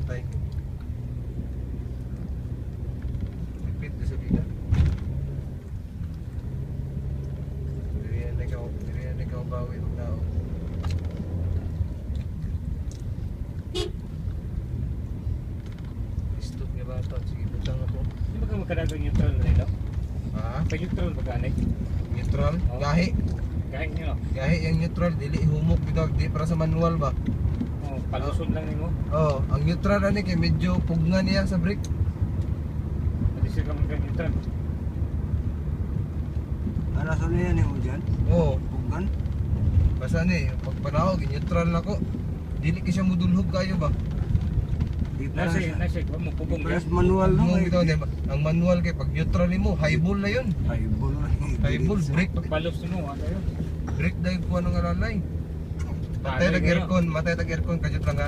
patay. Repeat sa biga. Diriyan ikaw bawi pag nao. Istog nga bata. Sige, butang ako. Di ba ka magkadagang neutral na rin, no? Ha? Sa neutral ba ganay? Neutral? Oo. Gahi. Kahit nyo, no? Gahi yung neutral. Dili humok bitaw. Di para sa manual ba? Oh, palusod lang nimo. Oo. Ang neutral ani kay medyo pugna niya sa brake. Pati siya ka magka-neutral. Ano sa niya mo dyan? Oo. Bugan? Basta ni, pag panahog, neutral na ko. Dili ka siya mudulhog kayo ba? Di para Nasa, mo pugong para yan. sa manual no? Mo bitaw diba? Ang manual kay pag neutral mo, high ball na yun. Ay, bulo. High ball, brake. Pagpalos mo, ano yun? Brake dahil ko ano nga lalay. Matay tag aircon, kadyot lang ha.